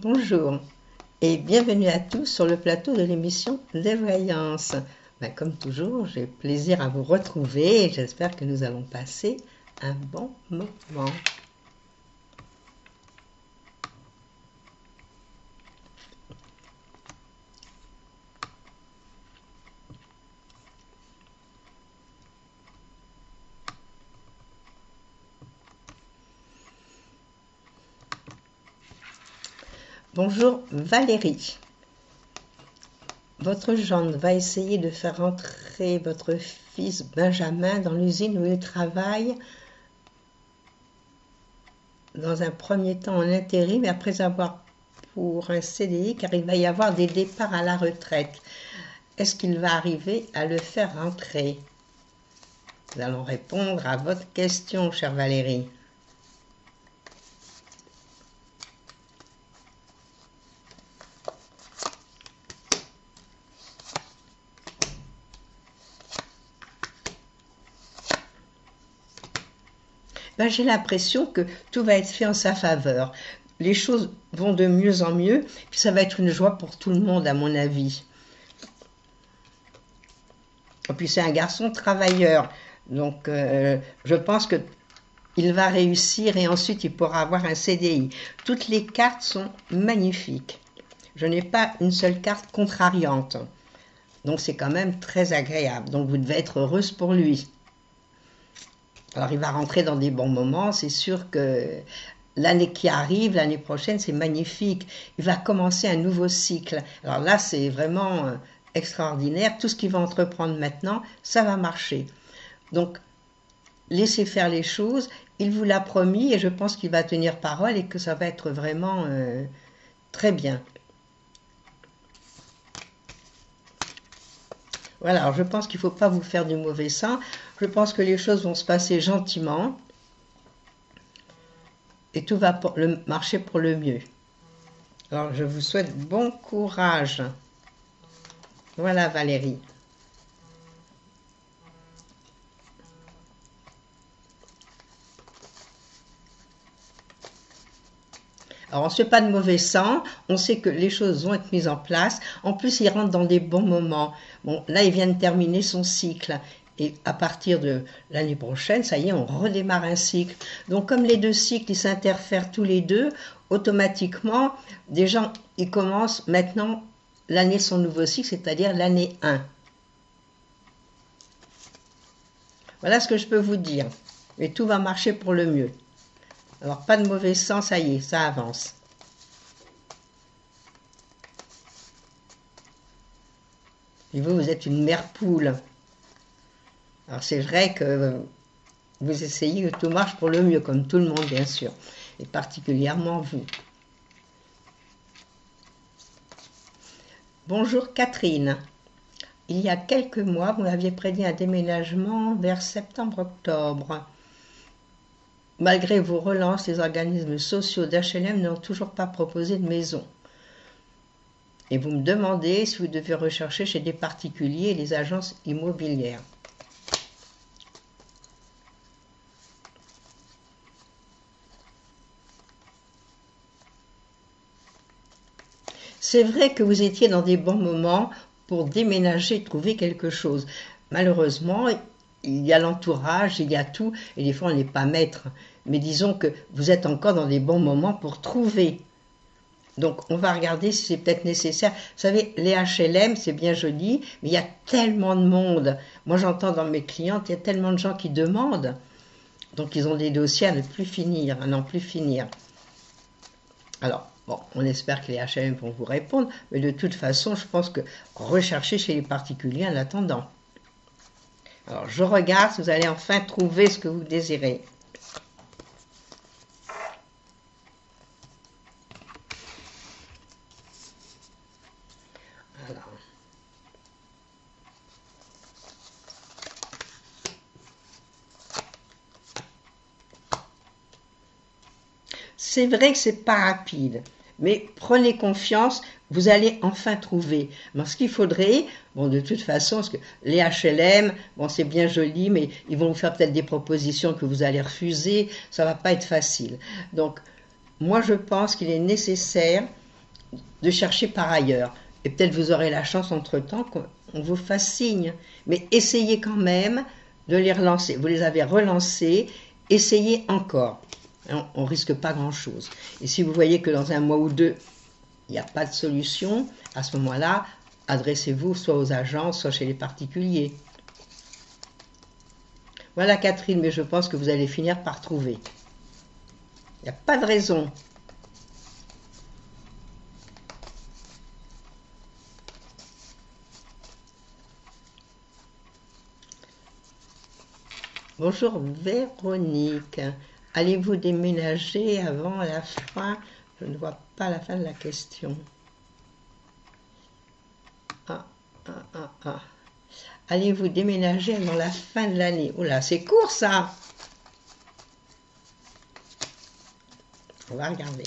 Bonjour et bienvenue à tous sur le plateau de l'émission des Voyances. Comme toujours, j'ai plaisir à vous retrouver et j'espère que nous allons passer un bon moment. Bonjour Valérie. Votre gendre va essayer de faire entrer votre fils Benjamin dans l'usine où il travaille dans un premier temps en intérim, après avoir pour un CDI, car il va y avoir des départs à la retraite. Est-ce qu'il va arriver à le faire entrer? Nous allons répondre à votre question, chère Valérie. J'ai l'impression que tout va être fait en sa faveur. Les choses vont de mieux en mieux, puis ça va être une joie pour tout le monde, à mon avis. Et puis c'est un garçon travailleur, donc je pense que il va réussir et ensuite il pourra avoir un CDI. Toutes les cartes sont magnifiques. Je n'ai pas une seule carte contrariante, donc c'est quand même très agréable. Donc vous devez être heureuse pour lui. Alors il va rentrer dans des bons moments, c'est sûr que l'année qui arrive, l'année prochaine, c'est magnifique. Il va commencer un nouveau cycle. Alors là, c'est vraiment extraordinaire. Tout ce qu'il va entreprendre maintenant, ça va marcher. Donc, laissez faire les choses. Il vous l'a promis et je pense qu'il va tenir parole et que ça va être vraiment très bien. Voilà, alors je pense qu'il ne faut pas vous faire du mauvais sang. Je pense que les choses vont se passer gentiment. Et tout va marcher pour le mieux. Alors, je vous souhaite bon courage. Voilà, Valérie. Alors, on ne se fait pas de mauvais sang, on sait que les choses vont être mises en place. En plus, il rentre dans des bons moments. Bon, là, il vient de terminer son cycle. Et à partir de l'année prochaine, ça y est, on redémarre un cycle. Donc, comme les deux cycles, ils s'interfèrent tous les deux, automatiquement, déjà, ils commencent maintenant l'année de son nouveau cycle, c'est-à-dire l'année 1. Voilà ce que je peux vous dire. Et tout va marcher pour le mieux. Alors, pas de mauvais sang, ça y est, ça avance. Et vous êtes une mère poule. Alors, c'est vrai que vous essayez que tout marche pour le mieux, comme tout le monde, bien sûr. Et particulièrement vous. Bonjour Catherine. Il y a quelques mois, vous m'aviez prédit un déménagement vers septembre-octobre. Malgré vos relances, les organismes sociaux d'HLM n'ont toujours pas proposé de maison. Et vous me demandez si vous devez rechercher chez des particuliers et les agences immobilières. C'est vrai que vous étiez dans des bons moments pour déménager, trouver quelque chose. Malheureusement, il y a l'entourage, il y a tout, et des fois on n'est pas maître. Mais disons que vous êtes encore dans des bons moments pour trouver. Donc on va regarder si c'est peut-être nécessaire. Vous savez, les HLM, c'est bien joli, mais il y a tellement de monde. Moi j'entends dans mes clientes, il y a tellement de gens qui demandent. Donc ils ont des dossiers à ne plus finir, à n'en plus finir. Alors, bon, on espère que les HLM vont vous répondre, mais de toute façon, je pense que recherchez chez les particuliers en attendant. Alors, je regarde si vous allez enfin trouver ce que vous désirez. Alors. C'est vrai que c'est pas rapide, mais prenez confiance, vous allez enfin trouver. Alors, ce qu'il faudrait, bon, de toute façon, parce que les HLM, bon, c'est bien joli, mais ils vont vous faire peut-être des propositions que vous allez refuser, ça va pas être facile. Donc, moi, je pense qu'il est nécessaire de chercher par ailleurs. Et peut-être vous aurez la chance entre-temps qu'on vous fasse signe. Mais essayez quand même de les relancer. Vous les avez relancés, essayez encore. On ne risque pas grand-chose. Et si vous voyez que dans un mois ou deux, il n'y a pas de solution, à ce moment-là, adressez-vous soit aux agences, soit chez les particuliers. Voilà Catherine, mais je pense que vous allez finir par trouver. Il n'y a pas de raison. Bonjour Véronique. Allez-vous déménager avant la fin? Je ne vois pas la fin de la question. Allez-vous déménager avant la fin de l'année? Oula, c'est court ça! On va regarder.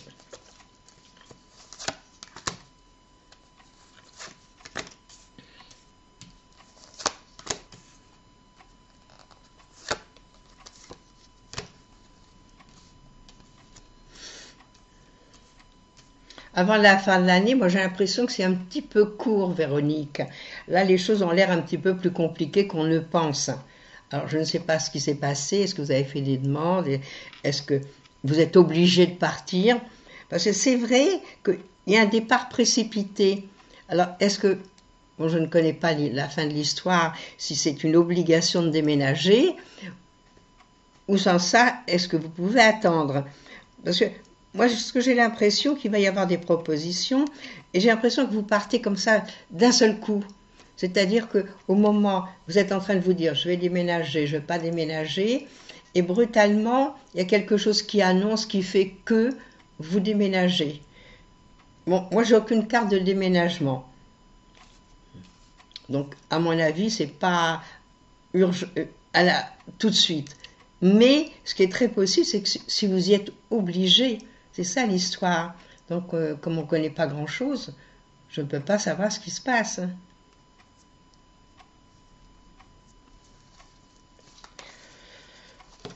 Avant la fin de l'année, moi j'ai l'impression que c'est un petit peu court, Véronique. Là, les choses ont l'air un petit peu plus compliquées qu'on ne pense. Alors, je ne sais pas ce qui s'est passé. Est-ce que vous avez fait des demandes? Est-ce que vous êtes obligé de partir? Parce que c'est vrai qu'il y a un départ précipité. Alors, est-ce que, bon, je ne connais pas la fin de l'histoire, si c'est une obligation de déménager, ou sans ça, est-ce que vous pouvez attendre? Parce que moi, ce que j'ai l'impression qu'il va y avoir des propositions, et j'ai l'impression que vous partez comme ça d'un seul coup. C'est-à-dire qu'au moment où vous êtes en train de vous dire je vais déménager, je ne vais pas déménager, et brutalement, il y a quelque chose qui annonce, qui fait que vous déménagez. Bon, moi, j'ai aucune carte de déménagement. Donc, à mon avis, c'est pas tout de suite. Mais ce qui est très possible, c'est que si vous y êtes obligé, c'est ça l'histoire. Donc, comme on ne connaît pas grand-chose, je ne peux pas savoir ce qui se passe.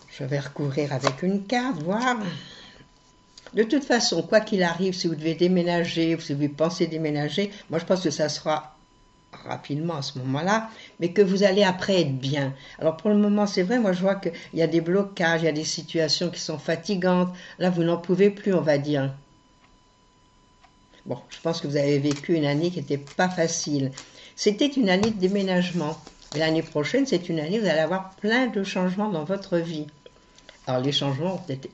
Je vais recouvrir avec une carte, voir. De toute façon, quoi qu'il arrive, si vous devez déménager, si vous pensez déménager, moi je pense que ça sera rapidement à ce moment-là, mais que vous allez après être bien. Alors pour le moment, c'est vrai, moi je vois qu'il y a des blocages, il y a des situations qui sont fatigantes. Là, vous n'en pouvez plus, on va dire. Bon, je pense que vous avez vécu une année qui n'était pas facile. C'était une année de déménagement. Et l'année prochaine, c'est une année où vous allez avoir plein de changements dans votre vie. Alors les changements, peut-être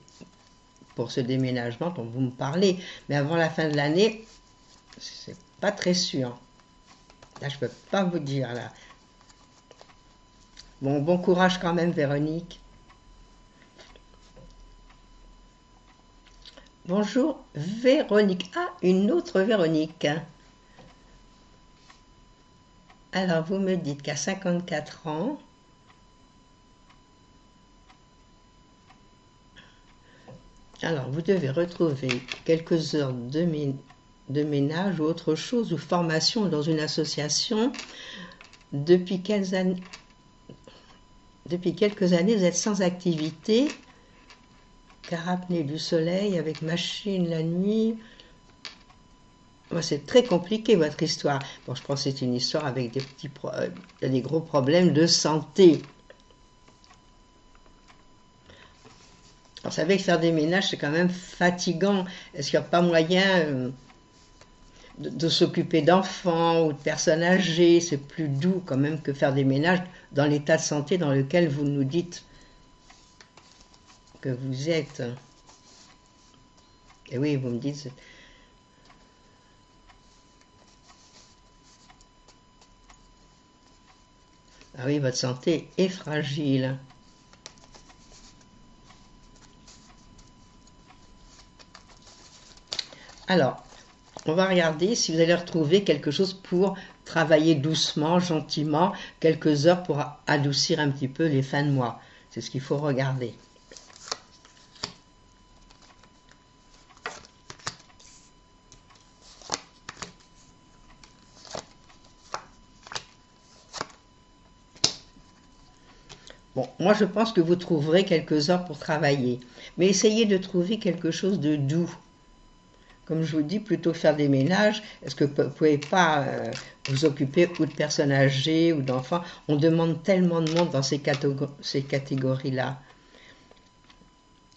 pour ce déménagement dont vous me parlez, mais avant la fin de l'année, c'est pas très sûr. Là, je peux pas vous dire, là. Bon courage quand même, Véronique. Bonjour, Véronique. Ah, une autre Véronique. Alors, vous me dites qu'à 54 ans, alors vous devez retrouver quelques heures de ménage ou autre chose, ou formation dans une association. Depuis quelques années, vous êtes sans activité, car apnée du soleil avec machine la nuit. C'est très compliqué votre histoire. Bon, je pense que c'est une histoire avec des gros problèmes de santé. Alors, vous savez que faire des ménages, c'est quand même fatigant. Est-ce qu'il n'y a pas moyen de s'occuper d'enfants ou de personnes âgées? C'est plus doux quand même que faire des ménages dans l'état de santé dans lequel vous nous dites que vous êtes. Et oui, vous me dites... Ah oui, votre santé est fragile. Alors, on va regarder si vous allez retrouver quelque chose pour travailler doucement, gentiment, quelques heures pour adoucir un petit peu les fins de mois. C'est ce qu'il faut regarder. Bon, moi je pense que vous trouverez quelques heures pour travailler, mais essayez de trouver quelque chose de doux. comme je vous dis, plutôt que faire des ménages, est-ce que vous ne pouvez pas vous occuper ou de personnes âgées ou d'enfants? On demande tellement de monde dans ces catégories-là.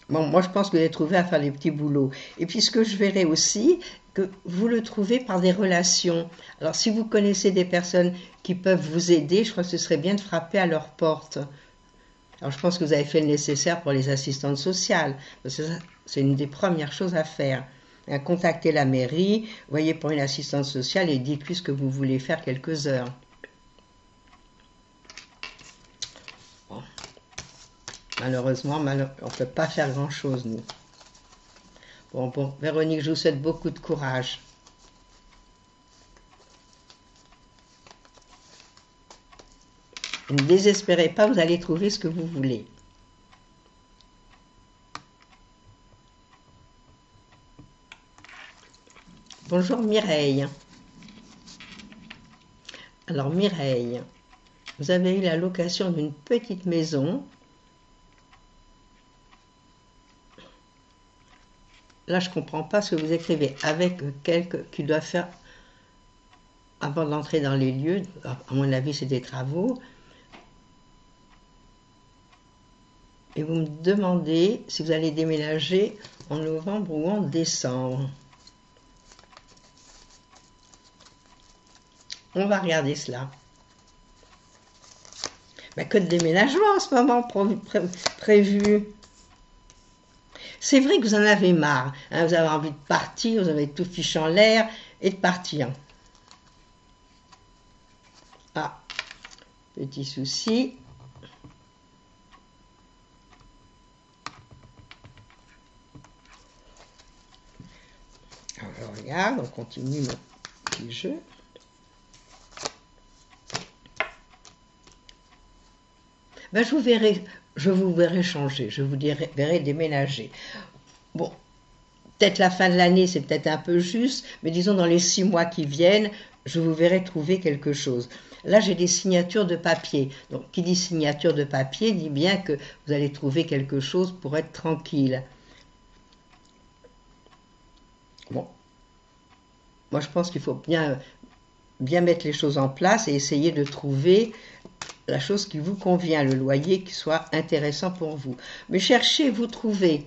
Bon, moi, je pense que vous allez trouver à faire des petits boulots. Et puis, ce que je verrai aussi, que vous le trouvez par des relations. Alors, si vous connaissez des personnes qui peuvent vous aider, je crois que ce serait bien de frapper à leur porte. Alors, je pense que vous avez fait le nécessaire pour les assistantes sociales, parce que c'est une des premières choses à faire. Contactez la mairie, voyez pour une assistante sociale et dites-lui ce que vous voulez faire quelques heures. Bon. Malheureusement, on ne peut pas faire grand-chose, nous. Bon, Véronique, je vous souhaite beaucoup de courage. Ne désespérez pas, vous allez trouver ce que vous voulez. Bonjour Mireille. Alors Mireille, vous avez eu la location d'une petite maison. Là, je ne comprends pas ce que vous écrivez. Avec quelques qui doivent faire, avant d'entrer dans les lieux, à mon avis, c'est des travaux. Et vous me demandez si vous allez déménager en novembre ou en décembre. On va regarder cela. Mais que de déménagement en ce moment prévu. C'est vrai que vous en avez marre. Hein, vous avez envie de partir, vous avez tout fiché en l'air et de partir. Ah, petit souci. Alors je regarde, on continue notre petit jeu. Ben, je vous verrai changer, je vous verrai déménager. Bon, peut-être la fin de l'année, c'est peut-être un peu juste, mais disons dans les 6 mois qui viennent, je vous verrai trouver quelque chose. Là, j'ai des signatures de papier. Donc, qui dit signature de papier dit bien que vous allez trouver quelque chose pour être tranquille. Bon, moi je pense qu'il faut bien mettre les choses en place et essayer de trouver la chose qui vous convient, le loyer qui soit intéressant pour vous. Mais cherchez, vous trouvez.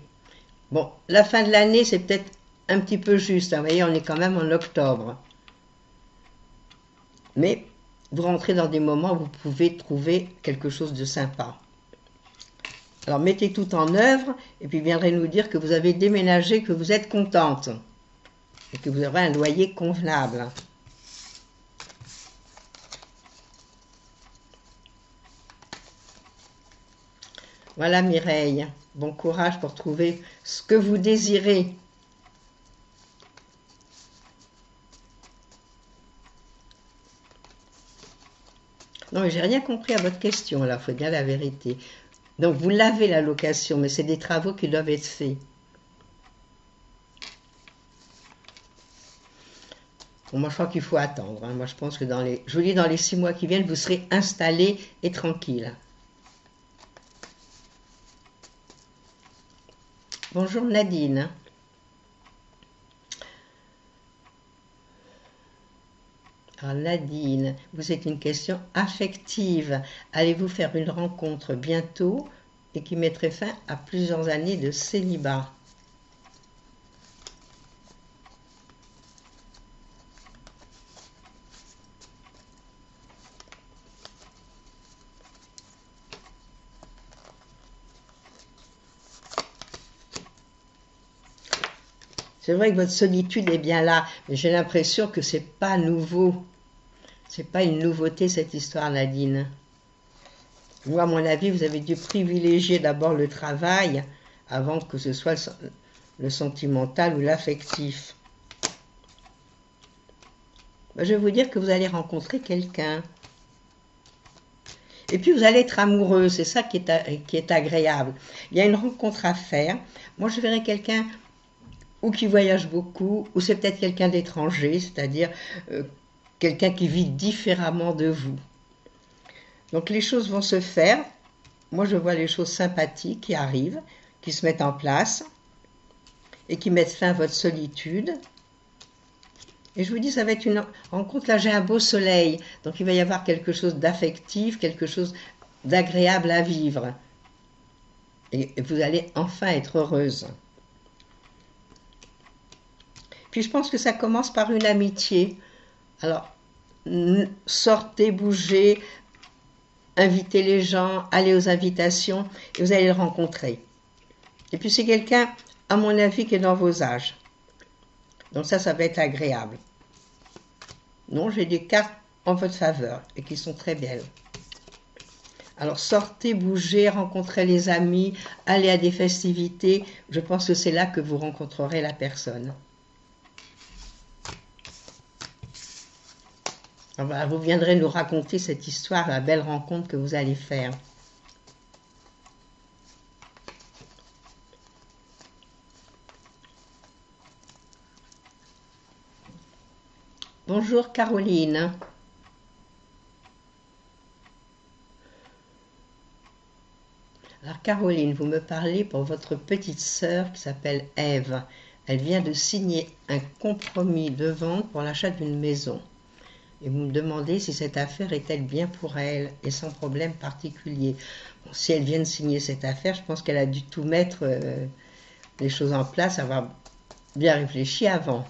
Bon, la fin de l'année, c'est peut-être un petit peu juste. Hein, vous voyez, on est quand même en octobre. Mais vous rentrez dans des moments où vous pouvez trouver quelque chose de sympa. Alors, mettez tout en œuvre et puis viendrez nous dire que vous avez déménagé, que vous êtes contente et que vous aurez un loyer convenable. Voilà Mireille, bon courage pour trouver ce que vous désirez. Non, mais j'ai rien compris à votre question, là, il faut dire la vérité. Donc, vous l'avez la location, mais c'est des travaux qui doivent être faits. Bon, moi, je crois qu'il faut attendre. Hein. Moi, je pense que je vous dis, dans les 6 mois qui viennent, vous serez installé et tranquille. Bonjour Nadine. Alors Nadine, vous êtes une question affective. Allez-vous faire une rencontre bientôt et qui mettrait fin à plusieurs années de célibat? C'est vrai que votre solitude est bien là, mais j'ai l'impression que c'est pas nouveau. C'est pas une nouveauté cette histoire, Nadine. Moi, à mon avis, vous avez dû privilégier d'abord le travail avant que ce soit le sentimental ou l'affectif. Je vais vous dire que vous allez rencontrer quelqu'un. Et puis vous allez être amoureux, c'est ça qui est agréable. Il y a une rencontre à faire. Moi, je verrai quelqu'un ou qui voyage beaucoup, ou c'est peut-être quelqu'un d'étranger, c'est-à-dire quelqu'un qui vit différemment de vous. Donc les choses vont se faire. Moi, je vois les choses sympathiques qui arrivent, qui se mettent en place. et qui mettent fin à votre solitude. Et je vous dis, ça va être une rencontre, là j'ai un beau soleil, donc il va y avoir quelque chose d'affectif, quelque chose d'agréable à vivre. Et vous allez enfin être heureuse. Puis je pense que ça commence par une amitié. Alors, sortez, bougez, invitez les gens, allez aux invitations, et vous allez le rencontrer. Et puis c'est quelqu'un, à mon avis, qui est dans vos âges. Donc ça va être agréable. Non, j'ai des cartes en votre faveur, et qui sont très belles. Alors sortez, bougez, rencontrez les amis, allez à des festivités. Je pense que c'est là que vous rencontrerez la personne. Alors, vous viendrez nous raconter cette histoire, la belle rencontre que vous allez faire. Bonjour Caroline. Alors Caroline, vous me parlez pour votre petite sœur qui s'appelle Ève. Elle vient de signer un compromis de vente pour l'achat d'une maison. Et vous me demandez si cette affaire est-elle bien pour elle et sans problème particulier. Bon, si elle vient de signer cette affaire, je pense qu'elle a dû tout mettre les choses en place, avoir bien réfléchi avant.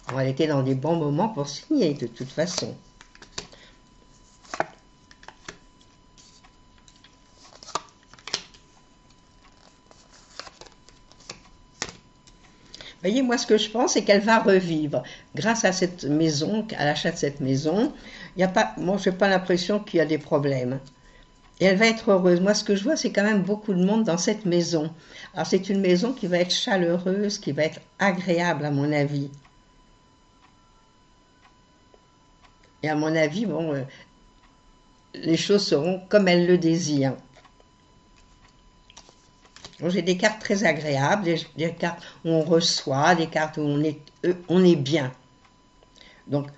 Bon, elle était dans des bons moments pour signer de toute façon. Voyez, moi, ce que je pense, c'est qu'elle va revivre. Grâce à cette maison, à l'achat de cette maison, il y a pas, moi, je n'ai pas l'impression qu'il y a des problèmes. Et elle va être heureuse. Moi, ce que je vois, c'est quand même beaucoup de monde dans cette maison. Alors, c'est une maison qui va être chaleureuse, qui va être agréable, à mon avis. Et à mon avis, bon, les choses seront comme elle le désire. J'ai des cartes très agréables, des cartes où on reçoit, des cartes où on est bien. Donc,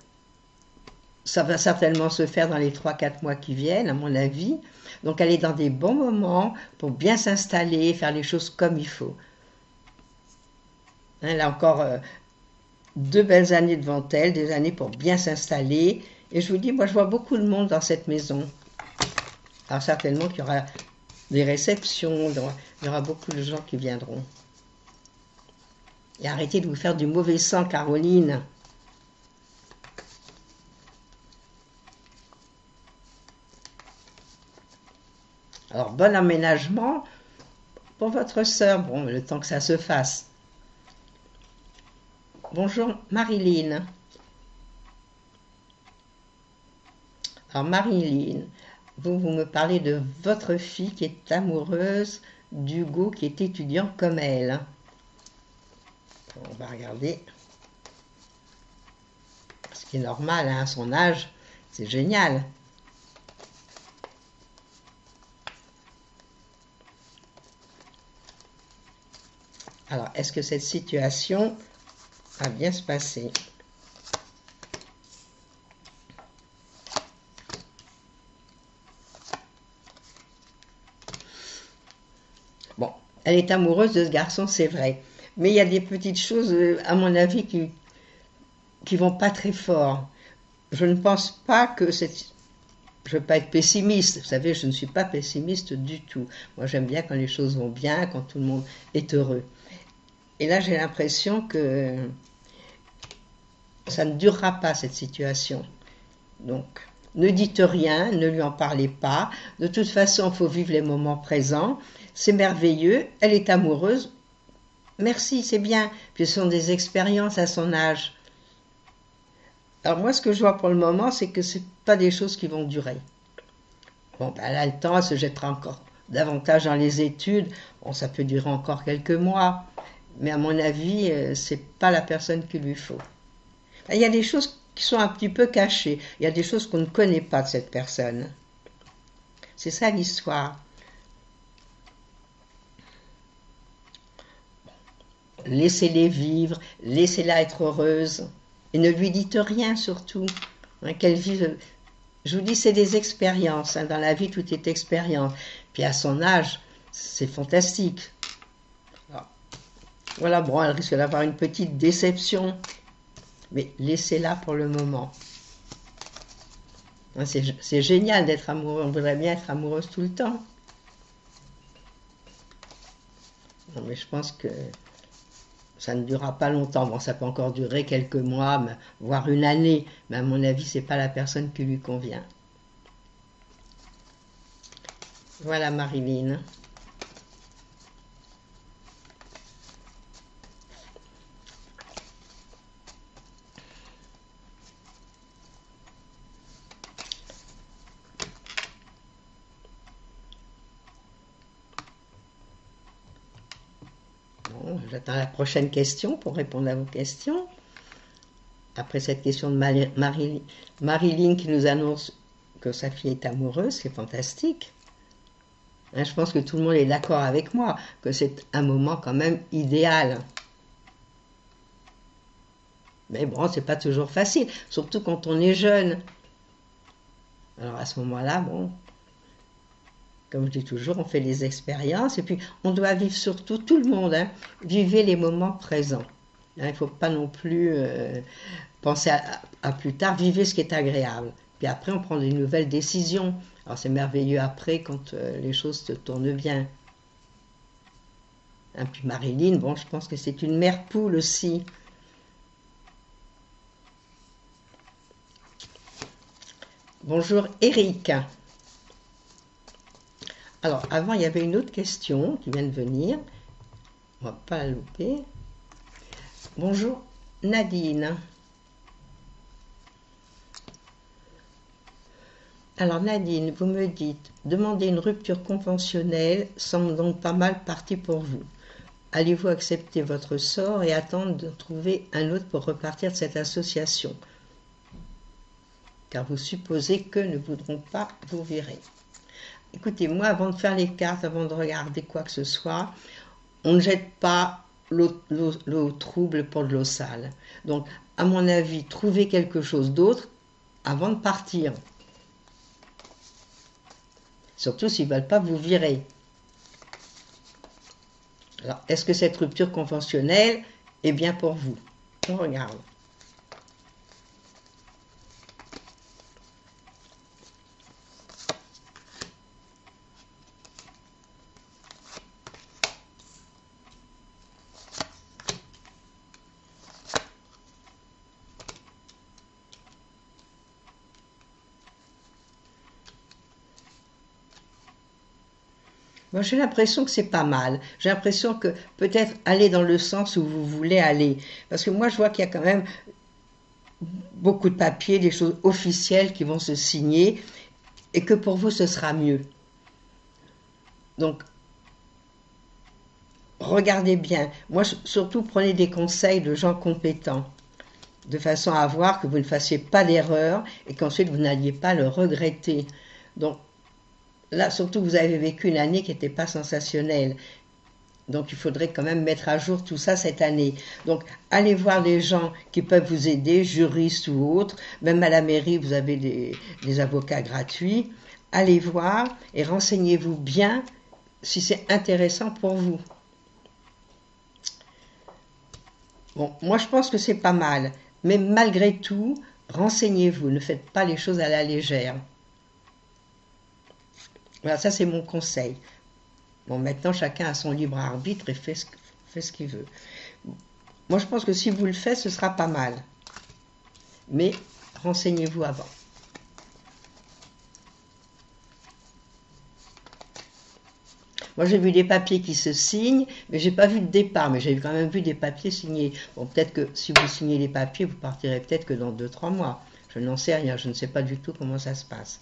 ça va certainement se faire dans les 3-4 mois qui viennent, à mon avis. Donc, elle est dans des bons moments pour bien s'installer, faire les choses comme il faut. Elle a encore 2 belles années devant elle, des années pour bien s'installer. Et je vous dis, moi, je vois beaucoup de monde dans cette maison. Alors, certainement qu'il y aura des réceptions, il y aura beaucoup de gens qui viendront. Et arrêtez de vous faire du mauvais sang, Caroline. Alors, bon aménagement pour votre sœur, bon, le temps que ça se fasse. Bonjour Marilyn. Alors Marilyn, vous me parlez de votre fille qui est amoureuse d'Hugo qui est étudiant comme elle. On va regarder. Ce qui est normal, hein, à son âge, c'est génial. Alors, est-ce que cette situation va bien se passer? Bon, elle est amoureuse de ce garçon, c'est vrai. Mais il y a des petites choses, à mon avis, qui vont pas très fort. Je ne pense pas que cette... Je ne veux pas être pessimiste, vous savez, je ne suis pas pessimiste du tout. Moi, j'aime bien quand les choses vont bien, quand tout le monde est heureux. Et là, j'ai l'impression que ça ne durera pas, cette situation. Donc, ne dites rien, ne lui en parlez pas. De toute façon, il faut vivre les moments présents. C'est merveilleux, elle est amoureuse. Merci, c'est bien. Puis ce sont des expériences à son âge. Alors moi, ce que je vois pour le moment, c'est que ce n'est pas des choses qui vont durer. Bon, ben, elle a le temps, elle se jettera encore davantage dans les études. Bon, ça peut durer encore quelques mois. Mais à mon avis, c'est pas la personne qu'il lui faut. Il y a des choses qui sont un petit peu cachées. Il y a des choses qu'on ne connaît pas de cette personne. C'est ça l'histoire. Laissez-les vivre, laissez-la être heureuse. Et ne lui dites rien surtout. Hein, qu'elle vive. Je vous dis, c'est des expériences. Hein. Dans la vie, tout est expérience. Puis à son âge, c'est fantastique. Voilà, bon, elle risque d'avoir une petite déception, mais laissez-la pour le moment. C'est génial d'être amoureux, on voudrait bien être amoureuse tout le temps. Non, mais je pense que ça ne durera pas longtemps. Bon, ça peut encore durer quelques mois, voire une année, mais à mon avis, c'est pas la personne qui lui convient. Voilà Marilyn. Bon, j'attends la prochaine question pour répondre à vos questions. Après cette question de Marilyn qui nous annonce que sa fille est amoureuse, c'est fantastique. Je pense que tout le monde est d'accord avec moi, que c'est un moment quand même idéal. Mais bon, c'est pas toujours facile, surtout quand on est jeune. Alors à ce moment-là, bon, comme je dis toujours, on fait les expériences et puis on doit vivre surtout, tout le monde, hein, vivez les moments présents. Il ne faut pas non plus penser à plus tard, vivez ce qui est agréable. Puis après, on prend des nouvelles décisions. Alors c'est merveilleux après quand les choses se tournent bien. Et puis Marilyn, bon, je pense que c'est une mère poule aussi. Bonjour Eric. Alors avant, il y avait une autre question qui vient de venir. On ne va pas la louper. Bonjour Nadine. Alors Nadine, vous me dites, demander une rupture conventionnelle semble donc pas mal parti pour vous. Allez-vous accepter votre sort et attendre de trouver un autre pour repartir de cette association? Car vous supposez qu'eux ne voudront pas vous virer. Écoutez, moi, avant de faire les cartes, avant de regarder quoi que ce soit, on ne jette pas l'eau trouble pour de l'eau sale. Donc, à mon avis, trouvez quelque chose d'autre avant de partir. Surtout s'ils ne veulent pas vous virer. Alors, est-ce que cette rupture conventionnelle est bien pour vous? On regarde. Moi, j'ai l'impression que c'est pas mal. J'ai l'impression que peut-être aller dans le sens où vous voulez aller. Parce que moi, je vois qu'il y a quand même beaucoup de papiers, des choses officielles qui vont se signer et que pour vous, ce sera mieux. Donc, regardez bien. Moi, surtout, prenez des conseils de gens compétents, de façon à voir que vous ne fassiez pas d'erreur et qu'ensuite, vous n'alliez pas le regretter. Donc, là, surtout, vous avez vécu une année qui n'était pas sensationnelle. Donc, il faudrait quand même mettre à jour tout ça cette année. Donc, allez voir des gens qui peuvent vous aider, juristes ou autres. Même à la mairie, vous avez des avocats gratuits. Allez voir et renseignez-vous bien si c'est intéressant pour vous. Bon, moi, je pense que c'est pas mal. Mais malgré tout, renseignez-vous. Ne faites pas les choses à la légère. Voilà, ça, c'est mon conseil. Bon, maintenant, chacun a son libre arbitre et fait ce qu'il veut. Moi, je pense que si vous le faites, ce sera pas mal. Mais renseignez-vous avant. Moi, j'ai vu des papiers qui se signent, mais j'ai pas vu de départ. Mais j'ai quand même vu des papiers signés. Bon, peut-être que si vous signez les papiers, vous partirez peut-être que dans 2-3 mois. Je n'en sais rien. Je ne sais pas du tout comment ça se passe.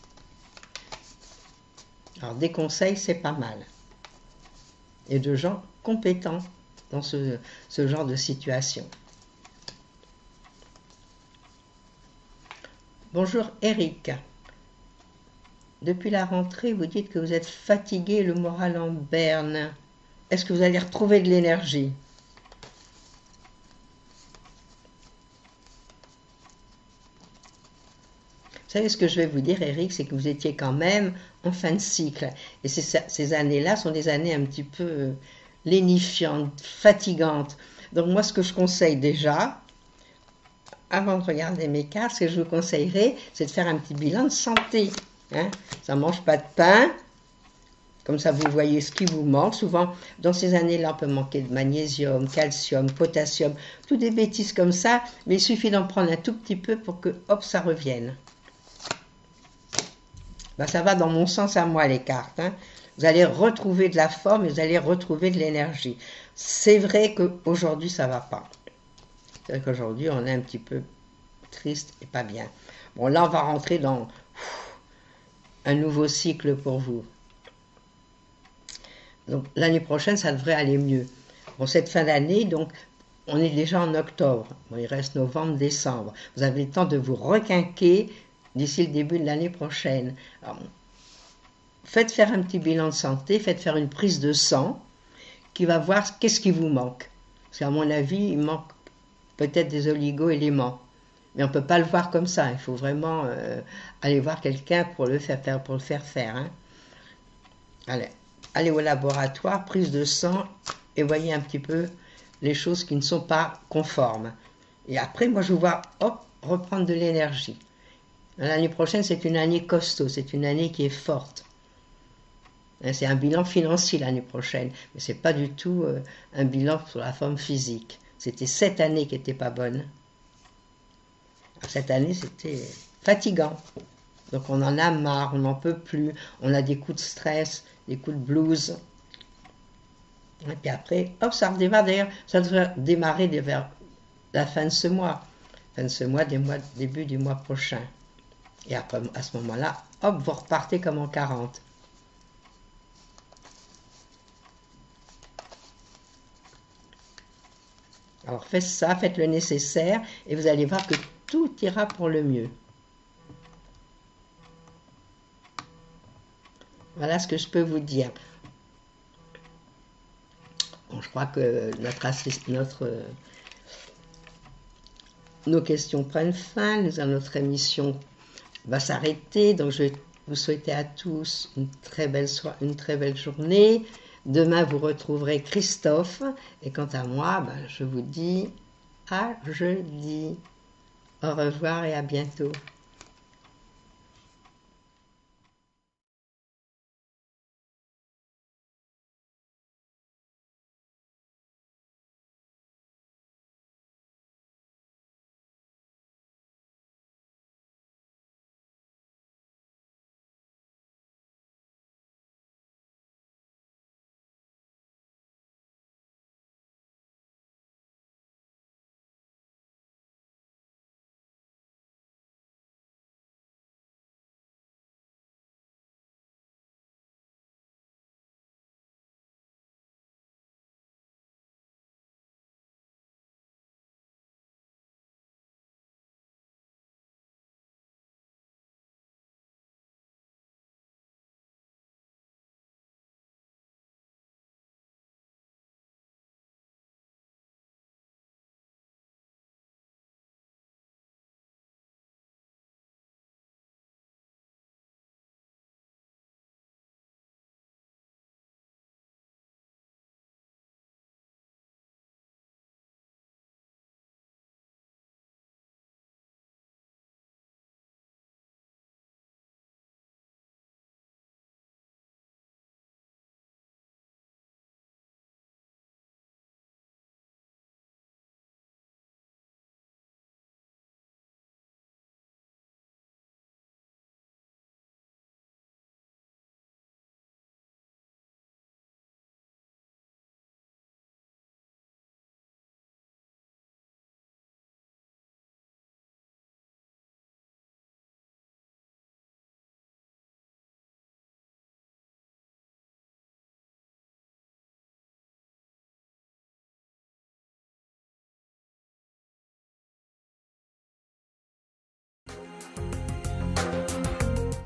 Alors, des conseils, c'est pas mal. Et de gens compétents dans ce genre de situation. Bonjour Eric. Depuis la rentrée, vous dites que vous êtes fatigué, le moral en berne. Est-ce que vous allez retrouver de l'énergie? Vous savez ce que je vais vous dire, Eric, c'est que vous étiez quand même en fin de cycle. Et ces années-là sont des années un petit peu lénifiante, fatigante. Donc moi, ce que je conseille déjà, avant de regarder mes cartes, ce que je vous conseillerais, c'est de faire un petit bilan de santé. Hein. Ça ne mange pas de pain. Comme ça, vous voyez ce qui vous manque. Souvent, dans ces années-là, on peut manquer de magnésium, calcium, potassium, toutes des bêtises comme ça. Mais il suffit d'en prendre un tout petit peu pour que, hop, ça revienne. Ben, ça va dans mon sens à moi, les cartes. Hein. Vous allez retrouver de la forme et vous allez retrouver de l'énergie. C'est vrai qu'aujourd'hui, ça ne va pas. C'est vrai qu'aujourd'hui, on est un petit peu triste et pas bien. Bon, là, on va rentrer dans un nouveau cycle pour vous. Donc l'année prochaine, ça devrait aller mieux. Bon, cette fin d'année, donc, on est déjà en octobre. Bon, il reste novembre, décembre. Vous avez le temps de vous requinquer d'ici le début de l'année prochaine. Alors, faites faire un petit bilan de santé, faites faire une prise de sang qui va voir qu'est-ce qui vous manque. Parce qu'à mon avis, il manque peut-être des oligo-éléments. Mais on ne peut pas le voir comme ça. Il faut vraiment aller voir quelqu'un pour le faire faire. Hein. Allez au laboratoire, prise de sang, et voyez un petit peu les choses qui ne sont pas conformes. Et après, moi, je vous vois, hop, reprendre de l'énergie. L'année prochaine, c'est une année costaud, c'est une année qui est forte. C'est un bilan financier l'année prochaine, mais ce n'est pas du tout un bilan sur la forme physique. C'était cette année qui n'était pas bonne. Cette année, c'était fatigant. Donc on en a marre, on n'en peut plus, on a des coups de stress, des coups de blues. Et puis après, hop, ça redémarre. D'ailleurs, ça devrait démarrer vers la fin de ce mois. Fin de ce mois, début du mois prochain. Et après, à ce moment-là, hop, vous repartez comme en 40. Alors faites ça, faites le nécessaire, et vous allez voir que tout ira pour le mieux. Voilà ce que je peux vous dire. Bon, je crois que nos questions prennent fin. Notre émission va s'arrêter. Donc, je vais vous souhaiter à tous une très belle journée. Demain, vous retrouverez Christophe. Et quant à moi, je vous dis à jeudi. Au revoir et à bientôt.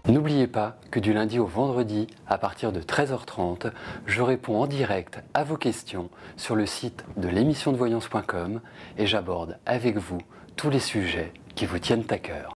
N'oubliez pas que du lundi au vendredi, à partir de 13h30, je réponds en direct à vos questions sur le site de l'émissiondevoyance.com et j'aborde avec vous tous les sujets qui vous tiennent à cœur.